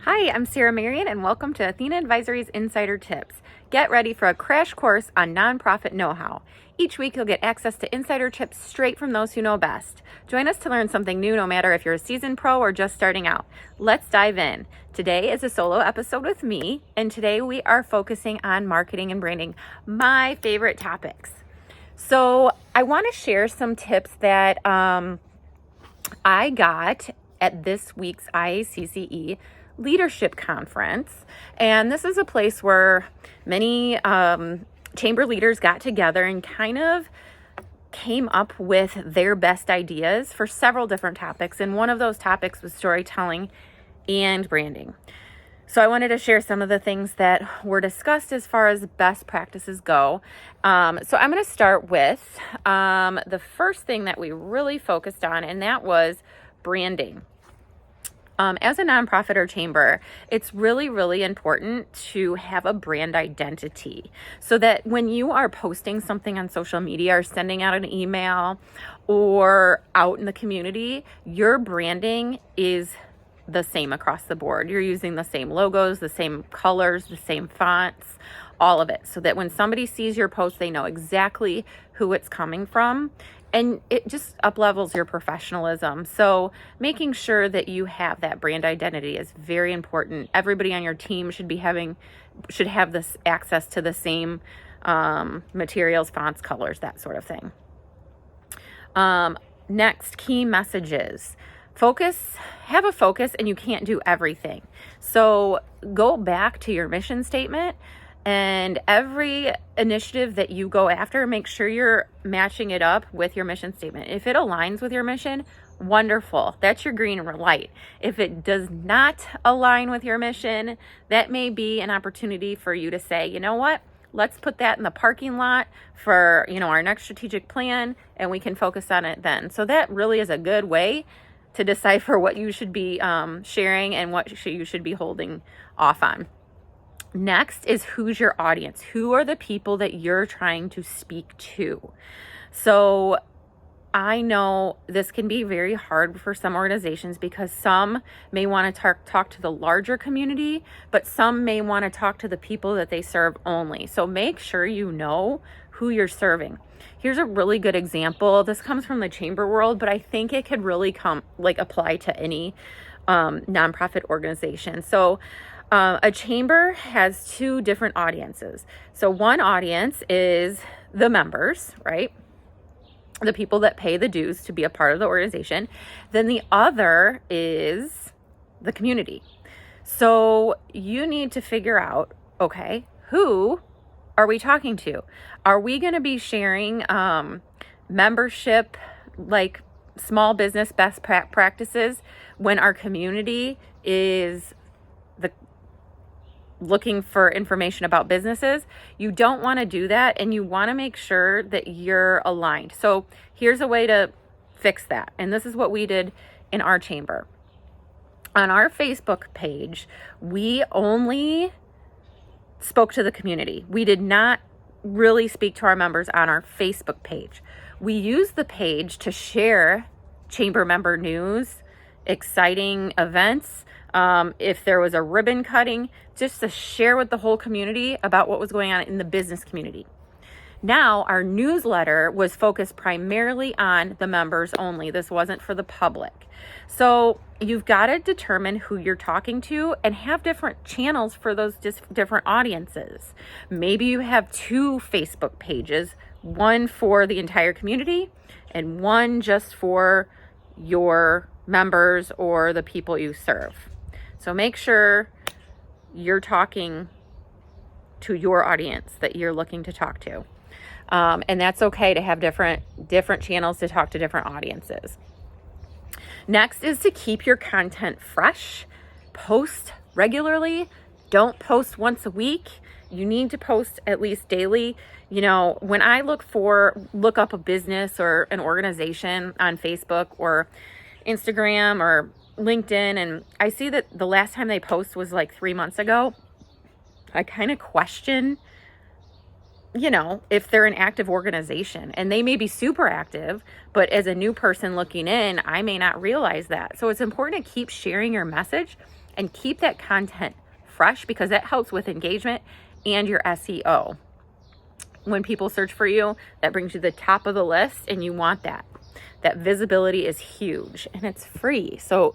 Hi, I'm Sarah Marion, and welcome to Athena Advisory's Insider Tips. Get ready for a crash course on nonprofit know-how. Each week, you'll get access to insider tips straight from those who know best. Join us to learn something new, no matter if you're a seasoned pro or just starting out. Let's dive in. Today is a solo episode with me, and today we are focusing on marketing and branding, my favorite topics. So I want to share some tips that I got at this week's IACCE Leadership Conference. And this is a place where many chamber leaders got together and kind of came up with their best ideas for several different topics. And one of those topics was storytelling and branding. So I wanted to share some of the things that were discussed as far as best practices go. So I'm going to start with the first thing that we really focused on, and that was branding. As a nonprofit or chamber, it's really, really important to have a brand identity so that when you are posting something on social media or sending out an email or out in the community, your branding is the same across the board. You're using the same logos, the same colors, the same fonts, all of it, so that when somebody sees your post, they know exactly who it's coming from. And it just up-levels your professionalism. So making sure that you have that brand identity is very important. Everybody on your team should have this access to the same materials, fonts, colors, that sort of thing. Next, key messages. Have a focus, and you can't do everything. So go back to your mission statement, and every initiative that you go after, make sure you're matching it up with your mission statement. If it aligns with your mission, wonderful. That's your green light. If it does not align with your mission, that may be an opportunity for you to say, you know what? Let's put that in the parking lot for, our next strategic plan, and we can focus on it then. So that really is a good way to decipher what you should be sharing and what you should be holding off on. Next is, who's your audience? Who are the people that you're trying to speak to? So I know this can be very hard for some organizations because some may want to talk to the larger community, but some may want to talk to the people that they serve only. So make sure you know who you're serving. Here's a really good example. This comes from the chamber world, but I think it could really apply to any nonprofit organization. So a chamber has two different audiences. So one audience is the members, right? The people that pay the dues to be a part of the organization. Then the other is the community. So you need to figure out, okay, who are we talking to? Are we going to be sharing membership, like small business best practices, when our community is looking for information about businesses? You don't want to do that, and you want to make sure that you're aligned. So here's a way to fix that. And this is what we did in our chamber. On our Facebook page, we only spoke to the community. We did not really speak to our members on our Facebook page. We used the page to share chamber member news, exciting events, if there was a ribbon cutting, just to share with the whole community about what was going on in the business community. Now, our newsletter was focused primarily on the members only. This wasn't for the public. So you've got to determine who you're talking to and have different channels for those different audiences. Maybe you have two Facebook pages, one for the entire community and one just for your members or the people you serve. So make sure you're talking to your audience that you're looking to talk to. And that's okay to have different channels to talk to different audiences. Next is to keep your content fresh. Post regularly. Don't post once a week. You need to post at least daily. When I look up a business or an organization on Facebook or Instagram or LinkedIn, and I see that the last time they post was like 3 months ago, I kind of question, if they're an active organization. And they may be super active, but as a new person looking in, I may not realize that. So it's important to keep sharing your message and keep that content fresh, because that helps with engagement and your SEO. When people search for you, that brings you to the top of the list, and you want that. That visibility is huge, and it's free. So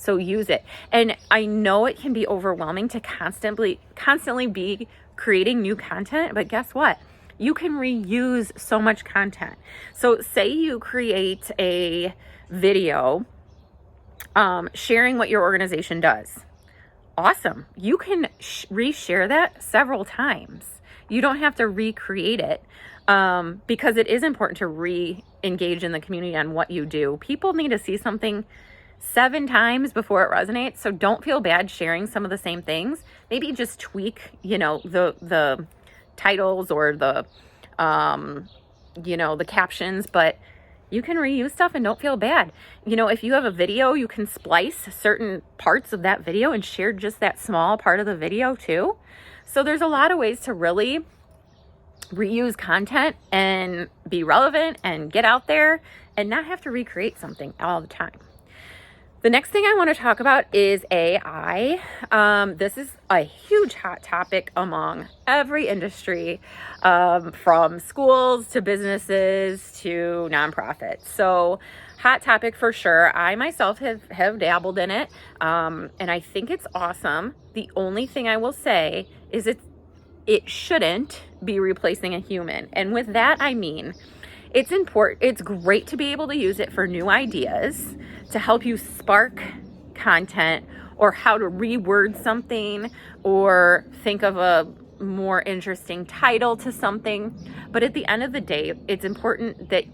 use it. And I know it can be overwhelming to constantly be creating new content, but guess what? You can reuse so much content. So say you create a video sharing what your organization does. Awesome. You can reshare that several times. You don't have to recreate it, because it is important to re-engage in the community on what you do. People need to see something 7 times before it resonates. So don't feel bad sharing some of the same things. Maybe just tweak, the titles or the captions, but you can reuse stuff and don't feel bad. If you have a video, you can splice certain parts of that video and share just that small part of the video too. So there's a lot of ways to really reuse content and be relevant and get out there and not have to recreate something all the time. The next thing I want to talk about is AI. This is a huge hot topic among every industry, from schools to businesses to nonprofits. So hot topic for sure. I myself have dabbled in it, and I think it's awesome. The only thing I will say is it shouldn't be replacing a human. And with that, I mean, it's important. It's great to be able to use it for new ideas, to help you spark content, or how to reword something, or think of a more interesting title to something. But at the end of the day, it's important that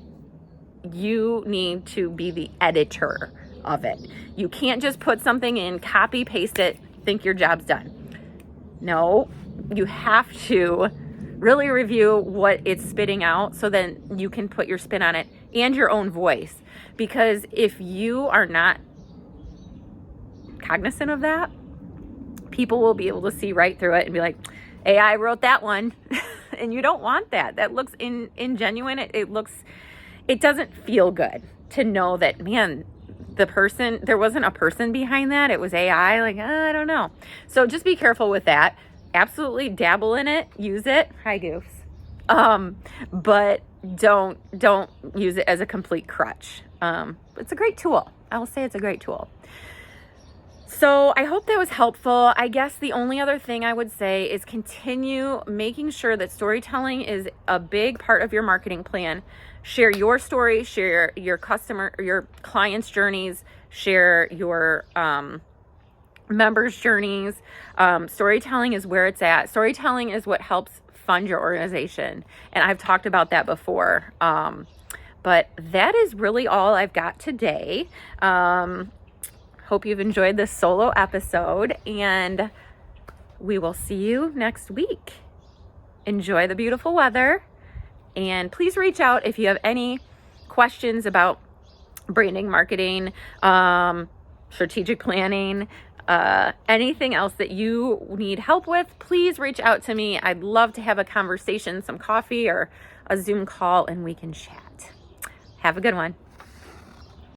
you need to be the editor of it. You can't just put something in, copy, paste it, think your job's done. No, you have to really review what it's spitting out, so then you can put your spin on it and your own voice. Because if you are not cognizant of that, people will be able to see right through it and be like, AI wrote that one. And you don't want that. That looks ingenuine. It doesn't feel good to know that, man, there wasn't a person behind that. It was AI. I don't know. So just be careful with that. Absolutely dabble in it, use it. Hi, Goofs. But don't use it as a complete crutch. It's a great tool. I will say it's a great tool. So I hope that was helpful. I guess the only other thing I would say is continue making sure that storytelling is a big part of your marketing plan. Share your story, share your clients' journeys, share your members' journeys. Storytelling is where it's at. Storytelling is what helps fund your organization. And I've talked about that before. But that is really all I've got today. Hope you've enjoyed this solo episode, and we will see you next week. Enjoy the beautiful weather, and please reach out if you have any questions about branding, marketing, strategic planning, anything else that you need help with. Please reach out to me. I'd love to have a conversation, some coffee or a Zoom call, and we can chat. Have a good one.